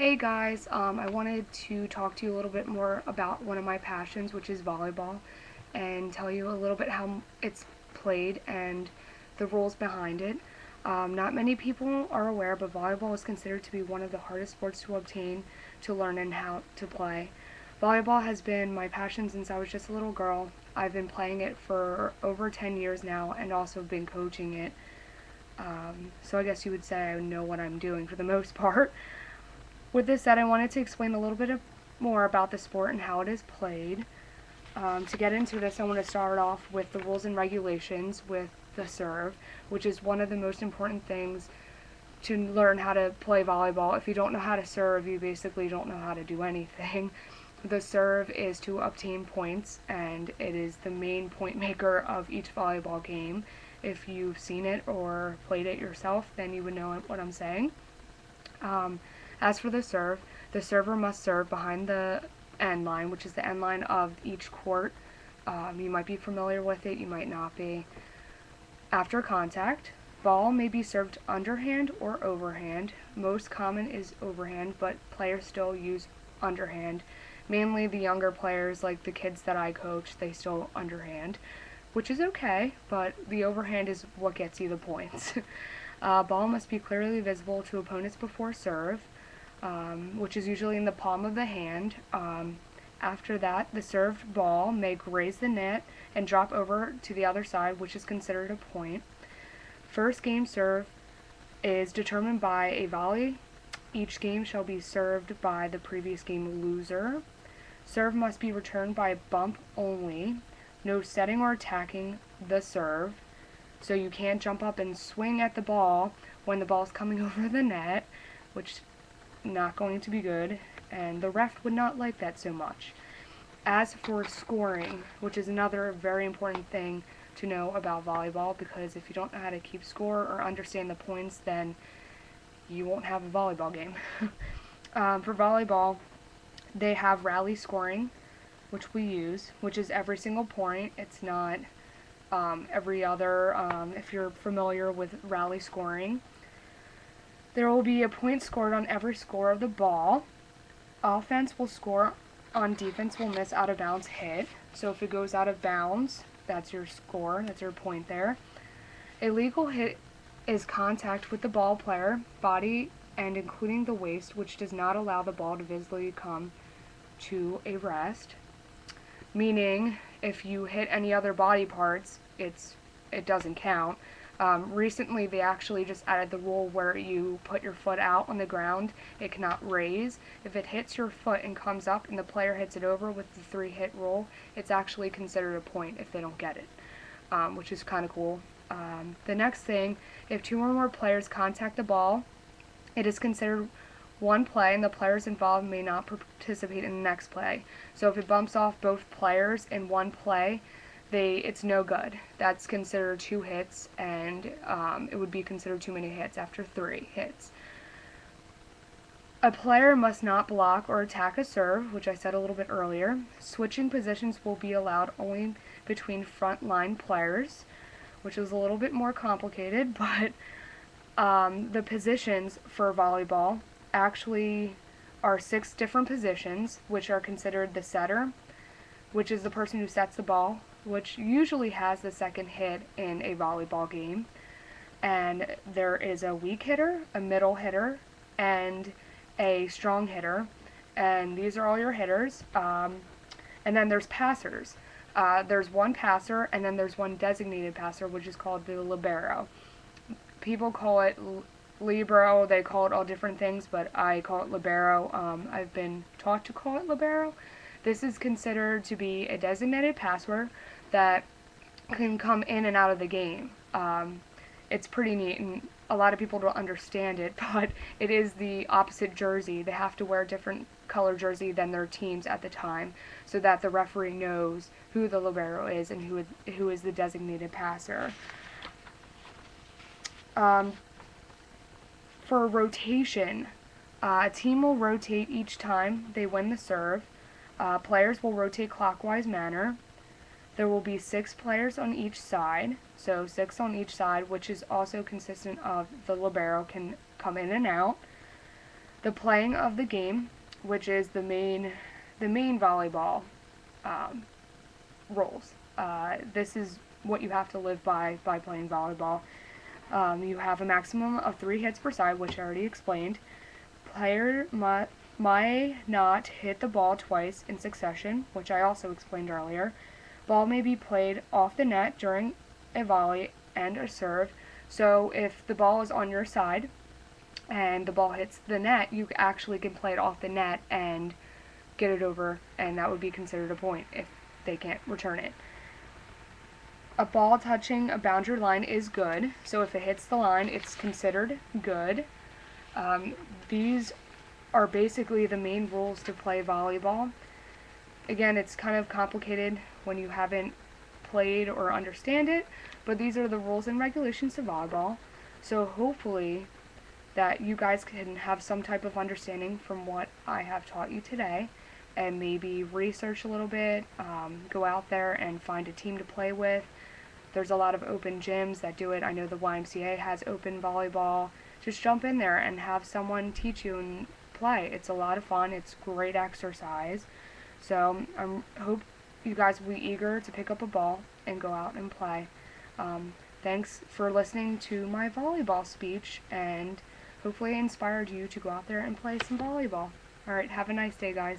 Hey guys, I wanted to talk to you a little bit more about one of my passions, which is volleyball, and tell you a little bit how it's played and the rules behind it. Not many people are aware, but volleyball is considered to be one of the hardest sports to obtain, to learn, and how to play. Volleyball has been my passion since I was just a little girl. I've been playing it for over 10 years now and also been coaching it. So I guess you would say I know what I'm doing for the most part. With this said, I wanted to explain a little bit more about the sport and how it is played. To get into this, I want to start off with the rules and regulations with the serve, which is one of the most important things to learn how to play volleyball. If you don't know how to serve, you basically don't know how to do anything. The serve is to obtain points, and it is the main point maker of each volleyball game. If you've seen it or played it yourself, then you would know what I'm saying. As for the server must serve behind the end line, which is the end line of each court. You might be familiar with it, you might not be. After contact, ball may be served underhand or overhand. Most common is overhand, but players still use underhand. Mainly the younger players, like the kids that I coach, they still underhand, which is okay, but the overhand is what gets you the points. Ball must be clearly visible to opponents before serve, which is usually in the palm of the hand. After that, the served ball may graze the net and drop over to the other side, which is considered a point. First game serve is determined by a volley. Each game shall be served by the previous game loser. Serve must be returned by a bump only. No setting or attacking the serve. So you can't jump up and swing at the ball when the ball's coming over the net, which is not going to be good, and the ref would not like that so much. As for scoring, which is another very important thing to know about volleyball, because if you don't know how to keep score or understand the points, then you won't have a volleyball game. For volleyball, they have rally scoring, which we use, which is every single point. It's not every other, if you're familiar with rally scoring. There will be a point scored on every score of the ball. Offense will score on defense will miss out of bounds hit. So if it goes out of bounds, that's your score, that's your point there. A legal hit is contact with the ball player, body, and including the waist, which does not allow the ball to visibly come to a rest. Meaning, if you hit any other body parts, it doesn't count. Recently, they actually just added the rule where you put your foot out on the ground, it cannot raise. If it hits your foot and comes up and the player hits it over with the 3-hit rule, it's actually considered a point if they don't get it, which is kind of cool. The next thing, if 2 or more players contact the ball, it is considered one play, and the players involved may not participate in the next play. So if it bumps off both players in one play, it's no good. That's considered 2 hits, and it would be considered too many hits after 3 hits. A player must not block or attack a serve, which I said a little bit earlier. Switching positions will be allowed only between front line players, which is a little bit more complicated, but the positions for volleyball actually are 6 different positions, which are considered the setter, which is the person who sets the ball, which usually has the second hit in a volleyball game. And there is a weak hitter, a middle hitter, and a strong hitter. And these are all your hitters. And then there's passers. There's one passer, and then there's one designated passer, which is called the libero. People call it libero, they call it all different things, but I call it libero. I've been taught to call it libero. This is considered to be a designated passer that can come in and out of the game. It's pretty neat, and a lot of people don't understand it, but it is the opposite jersey. They have to wear a different color jersey than their teams at the time, so that the referee knows who the libero is and who is the designated passer. For rotation, a team will rotate each time they win the serve. Players will rotate clockwise manner. There will be 6 players on each side, so 6 on each side, which is also consistent of the libero can come in and out. The playing of the game, which is the main volleyball rules. This is what you have to live by playing volleyball. You have a maximum of 3 hits per side, which I already explained. Player may not hit the ball twice in succession, which I also explained earlier. Ball may be played off the net during a volley and a serve. So if the ball is on your side and the ball hits the net, you actually can play it off the net and get it over, and that would be considered a point if they can't return it. A ball touching a boundary line is good, so if it hits the line, it's considered good. These are basically the main rules to play volleyball. Again, it's kind of complicated when you haven't played or understand it, but these are the rules and regulations to volleyball. So hopefully that you guys can have some type of understanding from what I have taught you today, and maybe research a little bit, go out there and find a team to play with. There's a lot of open gyms that do it. I know the YMCA has open volleyball. Just jump in there and have someone teach you and play. It's a lot of fun. It's great exercise. So I hope you guys will be eager to pick up a ball and go out and play. Thanks for listening to my volleyball speech, and hopefully I inspired you to go out there and play some volleyball. Alright, have a nice day, guys.